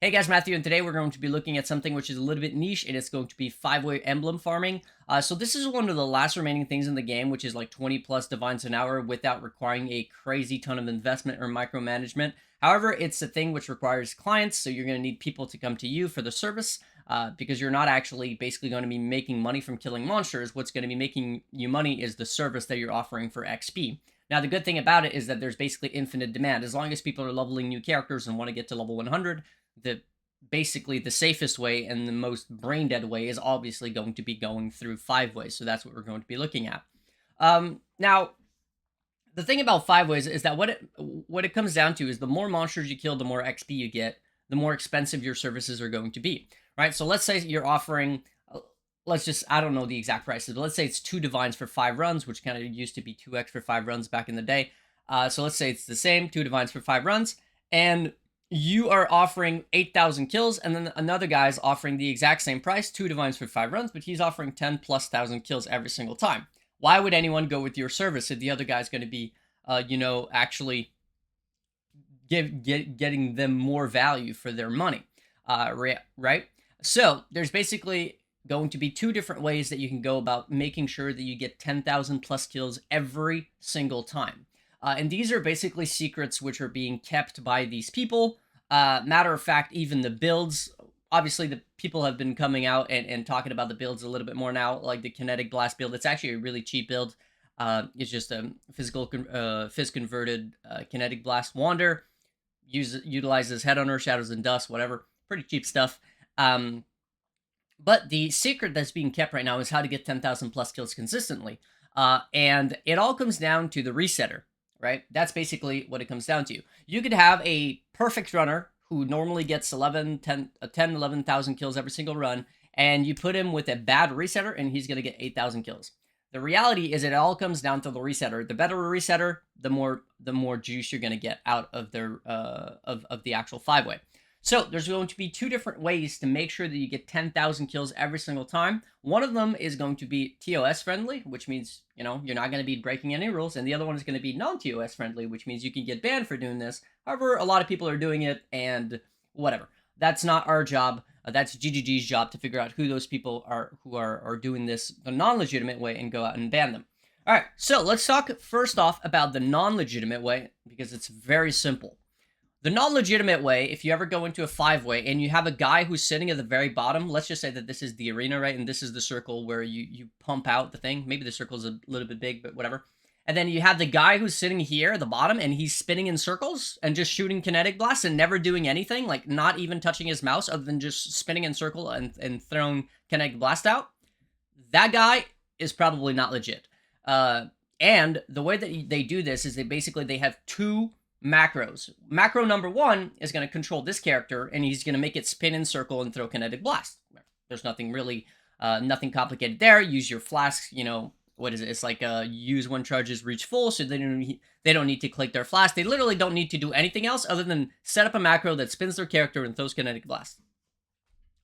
Hey guys, Matthew, and today we're going to be looking at something which is a little bit niche, and it's going to be five-way emblem farming. So this is one of the last remaining things in the game, which is like 20 plus divines an hour without requiring a crazy ton of investment or micromanagement. However, it's a thing which requires clients, so you're going to need people to come to you for the service, because you're not actually basically going to be making money from killing monsters. What's going to be making you money is the service that you're offering for XP. Now, the good thing about it is that there's basically infinite demand. As long as people are leveling new characters and want to get to level 100, basically the safest way and the most brain dead way is obviously going to be going through five ways. So that's what we're going to be looking at. Now, the thing about five ways is that what it comes down to is the more monsters you kill, the more XP you get, the more expensive your services are going to be, right? So let's say you're offering, I don't know the exact prices, but let's say it's 2 divines for 5 runs, which kind of used to be 2x for 5 runs back in the day. So let's say it's the same, 2 divines for 5 runs, and you are offering 8,000 kills, and then another guy's offering the exact same price, 2 divines for 5 runs, but he's offering 10 plus thousand kills every single time. Why would anyone go with your service if the other guy's going to be, actually getting them more value for their money, right? So there's basically going to be 2 different ways that you can go about making sure that you get 10,000 plus kills every single time. And these are basically secrets which are being kept by these people. Matter of fact, even the builds, obviously the people have been coming out and talking about the builds a little bit more now, like the Kinetic Blast build. It's actually a really cheap build. It's just a fizz converted Kinetic Blast Wander. Utilizes Headhunter, Shadows and Dust, whatever. Pretty cheap stuff. But the secret that's being kept right now is how to get 10,000 plus kills consistently. And it all comes down to the resetter, right? That's basically what it comes down to. You could have a perfect runner who normally gets 11,000 kills every single run, and you put him with a bad resetter, and he's going to get 8,000 kills. The reality is it all comes down to the resetter. The better a resetter, the more juice you're going to get out of their of the actual 5-way. So there's going to be 2 different ways to make sure that you get 10,000 kills every single time. One of them is going to be TOS friendly, which means, you're not going to be breaking any rules. And the other one is going to be non-TOS friendly, which means you can get banned for doing this. However, a lot of people are doing it and whatever. That's not our job. That's GGG's job to figure out who those people are who are doing this the non-legitimate way and go out and ban them. All right, so let's talk first off about the non-legitimate way because it's very simple. The non-legitimate way, if you ever go into a 5-way and you have a guy who's sitting at the very bottom, let's just say that this is the arena, right? And this is the circle where you pump out the thing. Maybe the circle's a little bit big, but whatever. And then you have the guy who's sitting here at the bottom and he's spinning in circles and just shooting kinetic blasts and never doing anything, like not even touching his mouse other than just spinning in circle and throwing kinetic blast out. That guy is probably not legit. And the way that they do this is they have 2 macros. Macro number 1 is going to control this character, and he's going to make it spin in circle and throw kinetic blast. There's nothing really, nothing complicated there. Use your flasks, what is it? It's like use when charges reach full, so they don't need to click their flask. They literally don't need to do anything else other than set up a macro that spins their character and throws kinetic blast.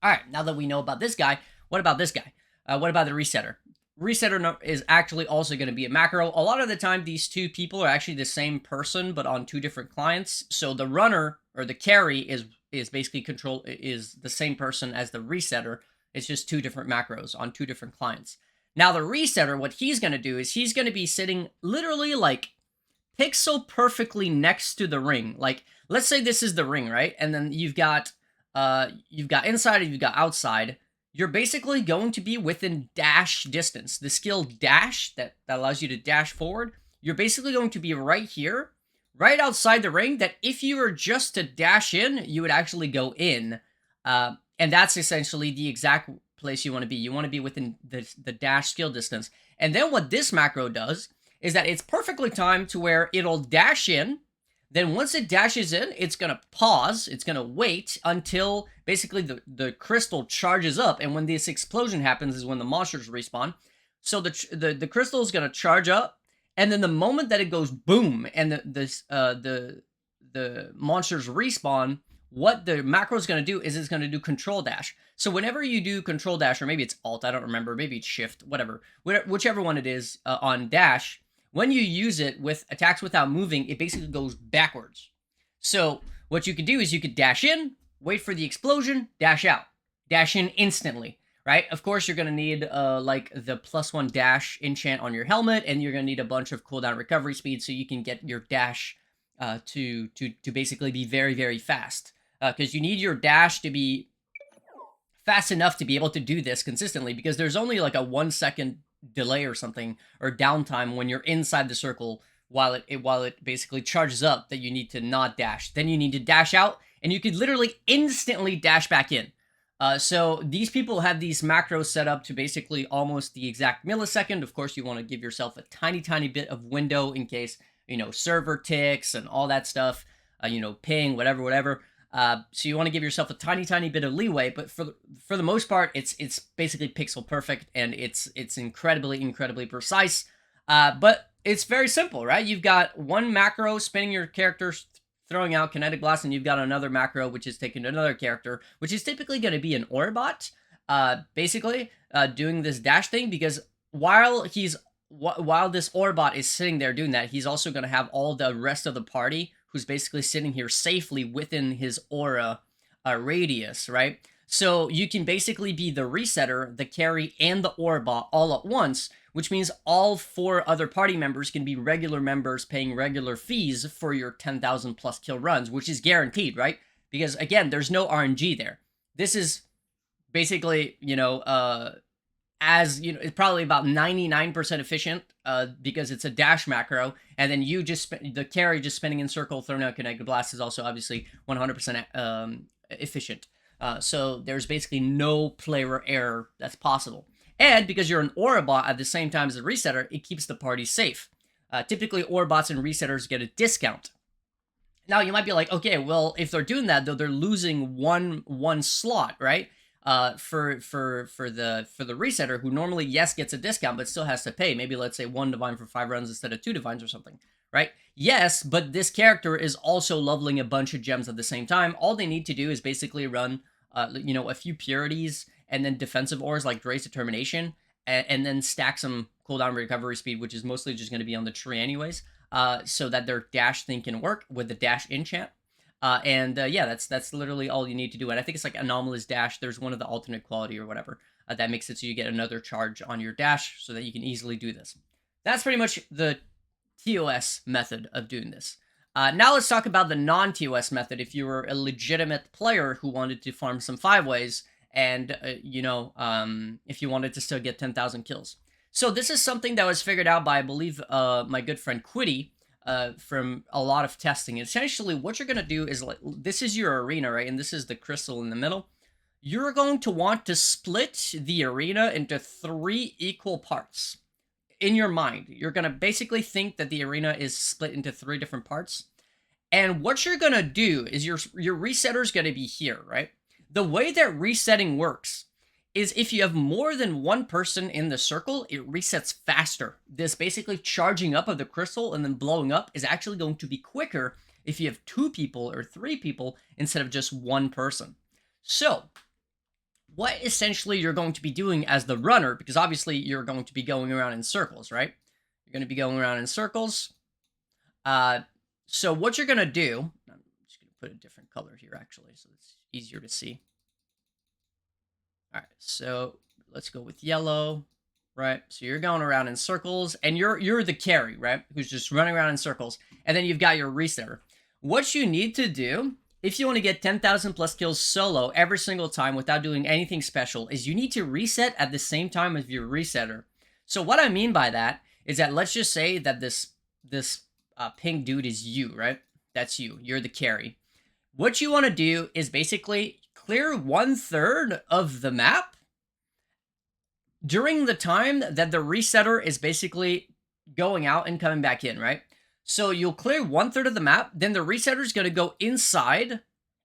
All right, now that we know about this guy, what about this guy? What about the resetter? Resetter is actually also going to be a macro. A lot of the time, these 2 people are actually the same person, but on 2 different clients. So the runner or the carry is basically is the same person as the resetter. It's just 2 different macros on 2 different clients. Now the resetter, what he's going to do is he's going to be sitting literally like pixel perfectly next to the ring. Like, let's say this is the ring, right? And then you've got inside and you've got outside. You're basically going to be within dash distance. The skill dash that allows you to dash forward, you're basically going to be right here, right outside the ring, that if you were just to dash in, you would actually go in. And that's essentially the exact place you want to be. You want to be within the dash skill distance. And then what this macro does is that it's perfectly timed to where it'll dash in. Then once it dashes in, it's going to pause. It's going to wait until basically the crystal charges up. And when this explosion happens is when the monsters respawn. So the crystal is going to charge up. And then the moment that it goes boom and the monsters respawn, what the macro is going to do is it's going to do control dash. So whenever you do control dash, or maybe it's alt, I don't remember, maybe it's shift, whatever, whichever one it is on dash, when you use it with attacks without moving, it basically goes backwards. So what you could do is you could dash in, wait for the explosion, dash out, dash in instantly, right? Of course, you're gonna need like the +1 dash enchant on your helmet, and you're gonna need a bunch of cooldown recovery speed so you can get your dash to basically be very, very fast. Because you need your dash to be fast enough to be able to do this consistently, because there's only like a 1 second delay or something, or downtime when you're inside the circle while it basically charges up, that you need to not dash. Then you need to dash out, and you could literally instantly dash back in. So these people have these macros set up to basically almost the exact millisecond. Of course, you want to give yourself a tiny, tiny bit of window in case, server ticks and all that stuff, ping, whatever. So you want to give yourself a tiny, tiny bit of leeway, but for the most part, it's basically pixel perfect, and it's incredibly, incredibly precise. But it's very simple, right? You've got one macro spinning your character, throwing out kinetic blast, and you've got another macro which is taking another character, which is typically going to be an Orbot, basically doing this dash thing, because while this Orbot is sitting there doing that, he's also going to have all the rest of the party who's basically sitting here safely within his aura radius, right? So you can basically be the resetter, the carry, and the Orbot all at once, which means all 4 other party members can be regular members paying regular fees for your 10,000 plus kill runs, which is guaranteed, right? Because again, there's no RNG there. This is basically, it's probably about 99% efficient, because it's a dash macro, and then you just the carry just spinning in circle, throwing out connected blast is also obviously 100% efficient. So there's basically no player error that's possible. And because you're an Orbot at the same time as a resetter, it keeps the party safe. Typically, Orbots and resetters get a discount. Now, you might be like, okay, well, if they're doing that, though, they're losing one slot, right? For the resetter, who normally, yes, gets a discount, but still has to pay. Maybe, let's say, 1 divine for 5 runs instead of 2 divines or something, right? Yes, but this character is also leveling a bunch of gems at the same time. All they need to do is basically run, a few purities, and then defensive ores like Dre's Determination, and then stack some cooldown recovery speed, which is mostly just going to be on the tree anyways, so that their dash thing can work with the dash enchant. Yeah, that's literally all you need to do. And I think it's like anomalous dash. There's one of the alternate quality or whatever that makes it so you get another charge on your dash, so that you can easily do this. That's pretty much the TOS method of doing this. Now let's talk about the non-TOS method. If you were a legitimate player who wanted to farm some 5-ways, and if you wanted to still get 10,000 kills. So this is something that was figured out by, I believe, my good friend Quiddy, from a lot of testing. Essentially, what you're going to do is, like, this is your arena, right? And this is the crystal in the middle. You're going to want to split the arena into 3 equal parts. In your mind, you're going to basically think that the arena is split into 3 different parts. And what you're going to do is your resetter is going to be here, right? The way that resetting works is if you have more than 1 person in the circle, it resets faster. This basically charging up of the crystal and then blowing up is actually going to be quicker if you have 2 people or 3 people instead of just 1 person. So, what essentially you're going to be doing as the runner, because obviously you're going to be going around in circles, right? You're going to be going around in circles. So what you're going to do, I'm just going to put a different color here actually, so it's easier to see. All right, so let's go with yellow, right? So you're going around in circles, and you're the carry, right? Who's just running around in circles, and then you've got your resetter. What you need to do, if you want to get 10,000 plus kills solo every single time without doing anything special, is you need to reset at the same time as your resetter. So what I mean by that is that, let's just say that this pink dude is you, right? That's you. You're the carry. What you want to do is basically clear 1/3 of the map during the time that the resetter is basically going out and coming back in, right? So you'll clear 1/3 of the map, then the resetter is going to go inside,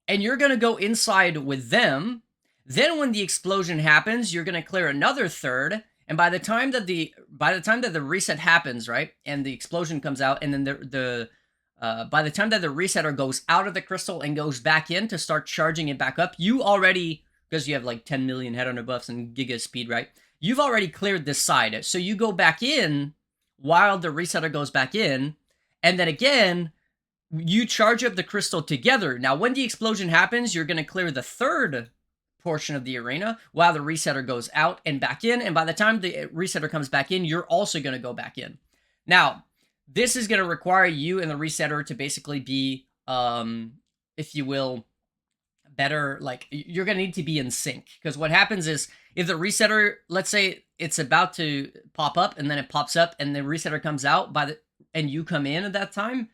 and you're going to go inside with them. Then when the explosion happens, you're going to clear another 1/3, and by the time that the reset happens, right, and the explosion comes out, and then by the time that the resetter goes out of the crystal and goes back in to start charging it back up, you already, because you have like 10 million head hunter buffs and giga speed, right? You've already cleared this side. So you go back in while the resetter goes back in, and then again, you charge up the crystal together. Now, when the explosion happens, you're going to clear the third portion of the arena while the resetter goes out and back in. And by the time the resetter comes back in, you're also going to go back in. Now, this is going to require you and the resetter to basically be, if you will, better, like, you're going to need to be in sync. Because what happens is, if the resetter, let's say it's about to pop up and then it pops up and the resetter comes out and you come in at that time,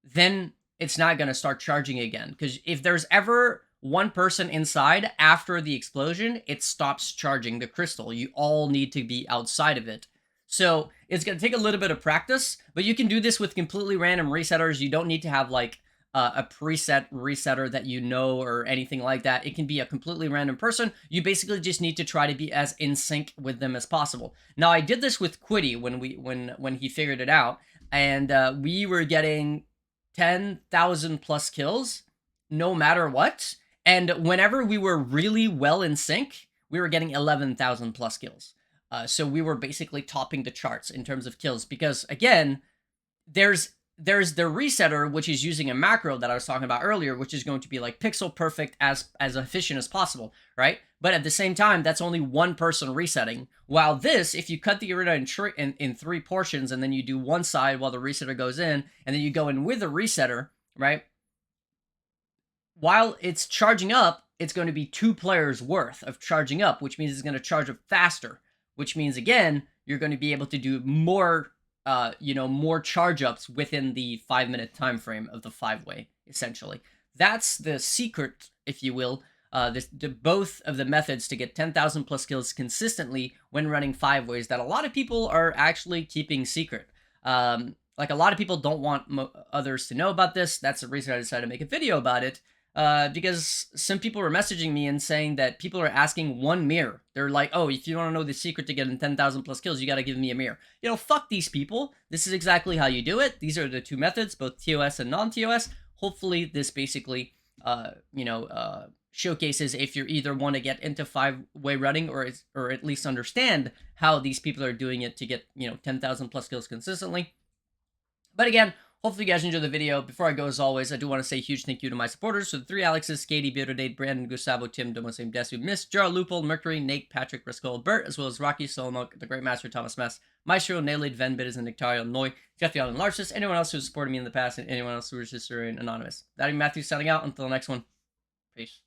then it's not going to start charging again. Because if there's ever one person inside after the explosion, it stops charging the crystal. You all need to be outside of it. So it's going to take a little bit of practice, but you can do this with completely random resetters. You don't need to have like a preset resetter that you know or anything like that. It can be a completely random person. You basically just need to try to be as in sync with them as possible. Now, I did this with Quiddy when he figured it out, and we were getting 10,000 plus kills no matter what. And whenever we were really well in sync, we were getting 11,000 plus kills. So we were basically topping the charts in terms of kills, because again, there's the resetter, which is using a macro that I was talking about earlier, which is going to be like pixel perfect, as efficient as possible, right? But at the same time, that's only one person resetting. While this, if you cut the arena in three portions, and then you do one side while the resetter goes in, and then you go in with the resetter, right? While it's charging up, it's going to be 2 players worth of charging up, which means it's going to charge up faster, which means, again, you're going to be able to do more, more charge ups within the 5-minute time frame of the 5-way, essentially. That's the secret, if you will, both of the methods to get 10,000 plus kills consistently when running 5-ways that a lot of people are actually keeping secret. Like, a lot of people don't want others to know about this. That's the reason I decided to make a video about it. Because some people were messaging me and saying that people are asking one mirror. They're like, oh, if you want to know the secret to getting 10,000 plus kills, you got to give me a mirror. Fuck these people. This is exactly how you do it. These are the 2 methods, both TOS and non-TOS. Hopefully this basically, showcases if you either want to get into 5-way running or at least understand how these people are doing it to get, 10,000 plus kills consistently. But again, hopefully you guys enjoyed the video. Before I go, as always, I do want to say a huge thank you to my supporters. So the 3 Alexes, Katie, Beaterdate, Brandon, Gustavo, Tim, Domosame, Desu, Miss, Gerald, Loophole, Mercury, Nate, Patrick, Rascal, Bert, as well as Rocky, Solomok, The Great Master, Thomas Mess, Maestro, Nailed, Ven, Bitters, and Nictario, Noi, Jeff the Allen, Larsis, anyone else who's supported me in the past, and anyone else who is just anonymous. That'll be Matthew signing out. Until the next one. Peace.